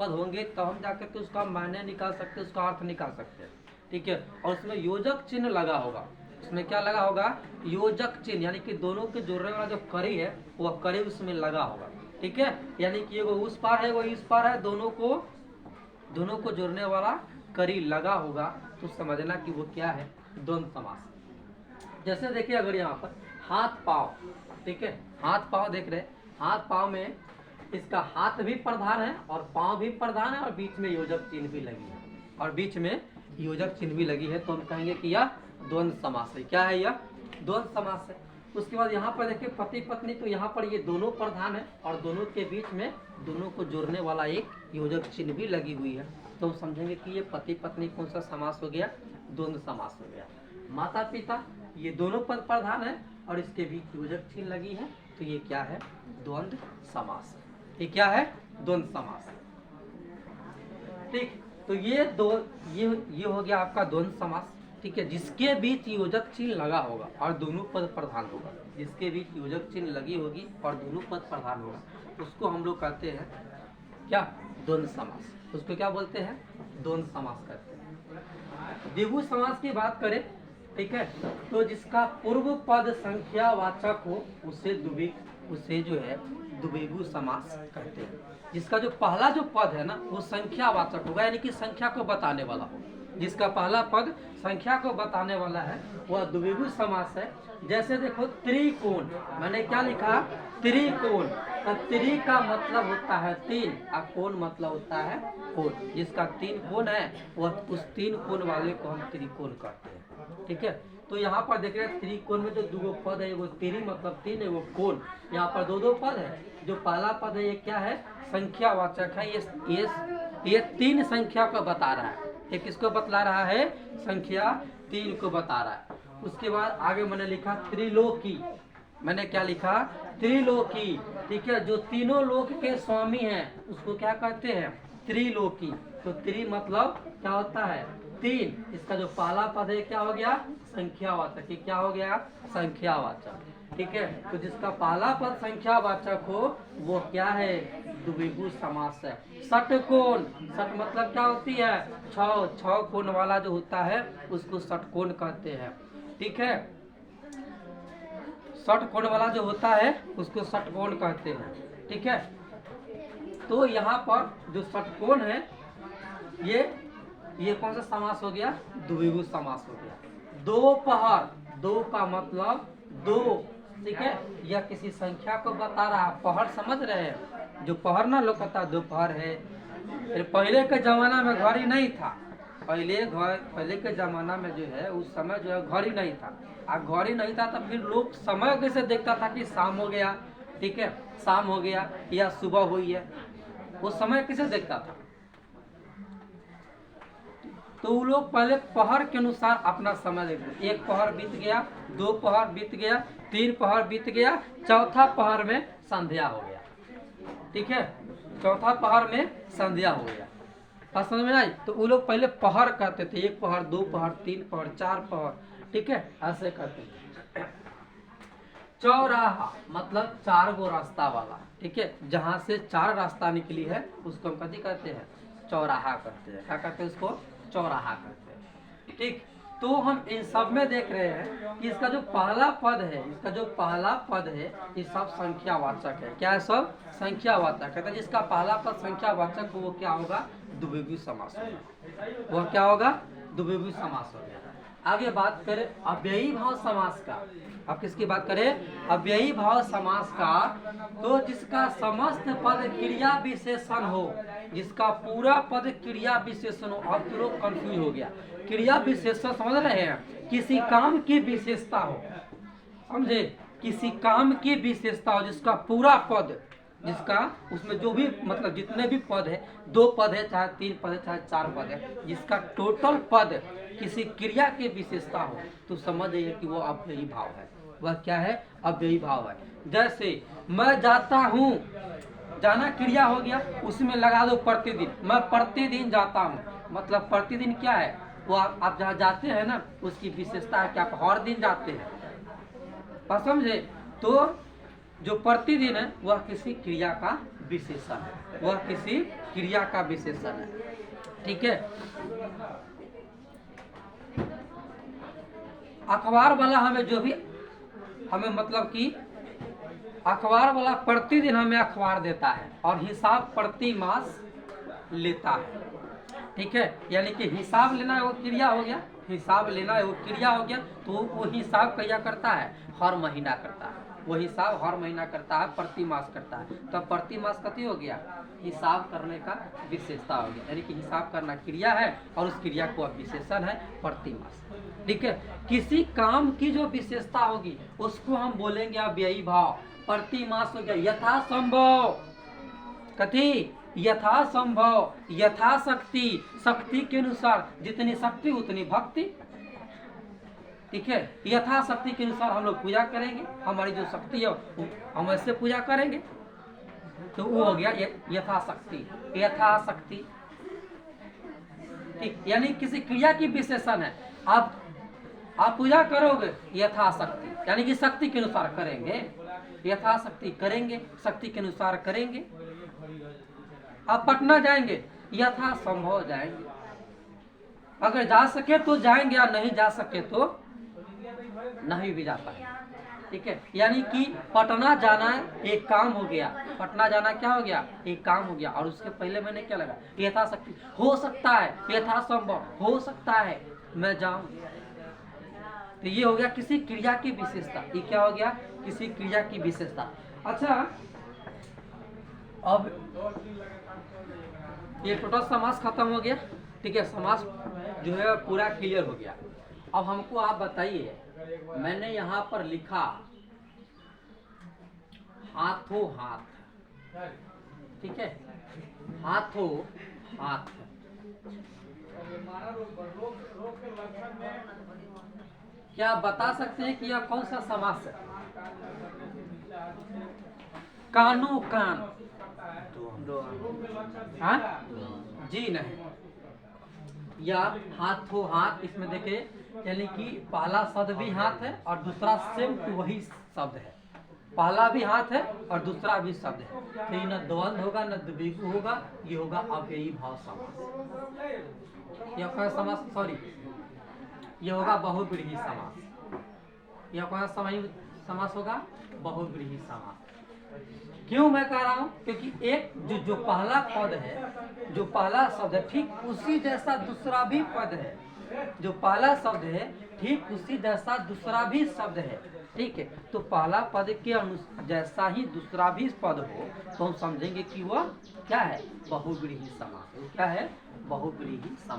पद होंगे तो हम जाकर के उसका मायने निकाल सकते हैं, उसका अर्थ निकाल सकते हैं। ठीक है, और उसमें योजक चिन्ह लगा होगा। उसमें क्या लगा होगा? योजक चिन्ह, यानी कि दोनों के जोड़ने वाला जो कड़ी है वह कड़ी उसमें लगा होगा। ठीक है, यानी कि वो उस पार है वो इस पार है, दोनों को जोड़ने वाला कड़ी लगा होगा, तो समझना कि वो क्या है? द्वंद्व समास। जैसे देखिए अगर यहाँ पर हाथ पाँव, ठीक है, हाथ पाँव देख रहे हैं, हाथ पाँव में इसका हाथ भी प्रधान है और पाँव भी प्रधान है और बीच में योजक चिन्ह भी लगी है, और बीच में योजक चिन्ह भी लगी है, तो हम कहेंगे कि यह द्वंद्व समास है। क्या है? यह द्वंद्व समास है। उसके बाद यहाँ पर देखिए पति पत्नी, तो यहाँ पर ये दोनों प्रधान है और दोनों के बीच में दोनों को जोड़ने वाला एक योजक चिन्ह भी लगी हुई है, तो हम समझेंगे कि ये पति पत्नी कौन सा समास हो गया? द्वंद्व समास हो गया। माता पिता, ये दोनों पद प्रधान है और इसके बीच योजक चिन्ह लगी है, तो ये क्या है? द्वंद्व समास। ये क्या है? द्वंद्व समास। ठीक, तो ये हो गया आपका द्वंद्व समास। ठीक है, जिसके बीच योजक चिन्ह लगा होगा और दोनों पद प्रधान होगा, जिसके बीच योजक चिन्ह लगी होगी और दोनों पद प्रधान होगा, उसको हम लोग कहते हैं क्या? द्वंद्व समास। उसको क्या बोलते हैं? द्वंद्व समास कहते हैं। द्विगु समास की बात करें, ठीक है, तो जिसका पूर्व पद संख्यावाचक हो उसे जो है द्विगु समास कहते हैं। जिसका जो पहला जो पद है ना वो संख्यावाचक होगा, यानी कि संख्या को बताने वाला हो। जिसका पहला पद संख्या को बताने वाला है वह द्विगु समास है। जैसे देखो त्रिकोण, मैंने क्या लिखा? त्रिकोण। तो त्रि का मतलब होता है तीन और कोण मतलब होता है कोण। जिसका तीन कोण है वह उस तीन कोण वाले को हम त्रिकोण कहते हैं। ठीक है, तो यहाँ पर देख रहे हैं त्रिकोण में जो दो पद है वो त्रि मतलब तीन है, वो कोण। यहाँ पर दो पद है। जो पहला पद है ये क्या है? संख्यावाचक है। ये तीन संख्या को बता रहा है। ये किसको बतला रहा है? संख्या तीन को बता रहा है। उसके बाद आगे मैंने लिखा त्रिलोकी। मैंने क्या लिखा? त्रिलोकी। ठीक है, जो तीनों लोक के स्वामी हैं उसको क्या कहते हैं? त्रिलोकी। तो त्रि मतलब क्या होता है? तीन। इसका जो पहला पद है क्या हो गया? संख्यावाचक। ये क्या हो गया? संख्यावाचक। ठीक है, तो जिसका पहला पद संख्यावाचक हो वो क्या है? द्विगु समास है। षटकोण, षट मतलब क्या होती है? छह कोण वाला जो होता है उसको षटकोण कहते हैं। ठीक है, षटकोण वाला जो होता है उसको षटकोण कहते हैं। ठीक है, तो यहाँ पर जो षटकोण है ये कौन सा समास हो गया? द्विगु समास हो गया। दोपहर, दो का मतलब दो। ठीक है, यह किसी संख्या को बता रहा है। पहर समझ रहे हैं? जो पहर ना लोग कहता दोपहर है। पहले के जमाना में घड़ी नहीं था। पहले के जमाना में जो है उस समय जो है घड़ी नहीं था। घड़ी नहीं था तो फिर लोग समय कैसे देखता था कि शाम हो गया, ठीक है, शाम हो गया या सुबह हुई है, वो समय कैसे देखता था? तो वो लोग पहले पहर के अनुसार अपना समय देखते। एक पहर बीत गया, दो पहर बीत गया, तीन पहर बीत गया, चौथा पहर में संध्या हो गया। ठीक है, चौथा पहर में संध्या हो गया। बात समझ में आई? तो वो लोग पहले पहर कहते थे। एक पहर, दो पहर, तीन पहर, चार पहर। ठीक है, ऐसे कहते थे। चौराहा मतलब चार गो रास्ता वाला। ठीक है, जहाँ से चार रास्ता निकली है उसको हम कथी कहते हैं? चौराहा कहते हैं। क्या कहते हैं उसको? चौराहा कहते हैं। ठीक, तो हम इन सब में देख रहे हैं कि इसका जो पहला पद है ये सब संख्यावाचक है। क्या है? सब संख्यावाचक है। जिसका पहला पद संख्यावाचक हो वो क्या होगा? द्विगु समास होगा। वह क्या होगा? द्विगु समास होगा। आगे बात करें अव्ययी भाव समास का। अब किसकी बात करें? अव्ययी भाव समास का। तो जिसका समस्त पद क्रिया विशेषण हो, जिसका पूरा पद क्रिया विशेषण हो। अब तो लोग कंफ्यूज हो गया। क्रिया विशेषण समझ रहे हैं? किसी काम की विशेषता हो, समझे? किसी काम की विशेषता हो जिसका पूरा पद, जिसका उसमें जो भी मतलब जितने भी पद है, दो पद है चाहे तीन पद है चाहे चार पद है, जिसका टोटल पद किसी क्रिया की विशेषता हो तो समझ जाइए कि वो अव्ययी भाव है। वह क्या है? अव्ययी भाव है। जैसे मैं जाता हूँ, जाना क्रिया हो गया, उसमें लगा दो प्रतिदिन। मैं प्रतिदिन जाता हूँ, मतलब प्रतिदिन क्या है? वो आप जहाँ जाते हैं ना उसकी विशेषता है कि आप हर दिन जाते हैं। बात समझे? तो जो प्रतिदिन है वह किसी क्रिया का विशेषण है, वह किसी क्रिया का विशेषण है। ठीक है, अखबार वाला हमें जो भी हमें मतलब कि अखबार वाला प्रतिदिन हमें अखबार देता है और हिसाब प्रति मास लेता है। ठीक है, यानी कि हिसाब लेना वो क्रिया हो गया, हिसाब लेना वो क्रिया हो गया, तो वो हिसाब क्या करता है, हर महीना करता है। वो हिसाब हर महीना करता है, प्रति मास करता है। तो प्रति मास कति हो गया, हिसाब करने का विशेषता हो गया, यानी कि हिसाब करना क्रिया है और उस क्रिया को अब विशेषण है प्रति मास। ठीक है, किसी काम की जो विशेषता होगी उसको हम बोलेंगे अव्ययी भाव। प्रति मास हो गया यथासंभव, कथी, यथासंभव, यथाशक्ति, शक्ति के अनुसार, जितनी शक्ति उतनी भक्ति। ठीक है, यथाशक्ति के अनुसार हम लोग पूजा करेंगे, हमारी जो शक्ति है हम ऐसे पूजा करेंगे, तो वो हो गया यथाशक्ति, यथाशक्ति। ठीक, यानी किसी क्रिया की विशेषण है। आप पूजा करोगे यथाशक्ति, यानी कि शक्ति के अनुसार करेंगे, यथाशक्ति करेंगे, शक्ति के अनुसार करेंगे। आप पटना जाएंगे यथासंभव जाएंगे, अगर जा सके तो जाएंगे और नहीं जा सके तो नहीं भी जाता है। ठीक है, यानी कि पटना जाना एक काम हो गया, पटना जाना क्या हो गया, एक काम हो गया। और उसके पहले मैंने क्या लगा, यथाशक्ति, हो सकता है, यथासंभव, हो सकता है मैं जाऊं। तो ये हो गया किसी क्रिया की विशेषता। ये क्या हो गया, किसी क्रिया की विशेषता। अच्छा, अब ये टोटल समास खत्म हो गया। ठीक है, समास जो है पूरा क्लियर हो गया। अब हमको आप बताइए, मैंने यहाँ पर लिखा हाथों हाथ। ठीक है, हाथों हाथ, क्या आप बता सकते हैं कि यह कौन सा समास है? कानो कान, हाँ जी नहीं, या हाथों हाथ। इसमें देखे, यानी कि पहला शब्द भी हाथ है और दूसरा सेम टू वही शब्द है, पहला भी हाथ है और दूसरा भी शब्द है। तो ये न द्वंद्व होगा न द्विगु होगा, ये होगा अव्ययी भाव समास। यह कौन समास, सॉरी, यह होगा बहुव्रीहि समास। यह कौन सा समास होगा, बहुव्रीहि समास। क्यों मैं कह रहा हूं, क्योंकि एक जो पहला पद है, जो पहला शब्द है, ठीक उसी जैसा दूसरा भी पद है। जो पहला शब्द है ठीक उसी जैसा दूसरा भी शब्द है। ठीक है, तो पहला पद के जैसा ही दूसरा भी पद हो तो हम समझेंगे कि वह क्या है, बहुव्रीहि समास। क्या है, बहुव्रीहि समास।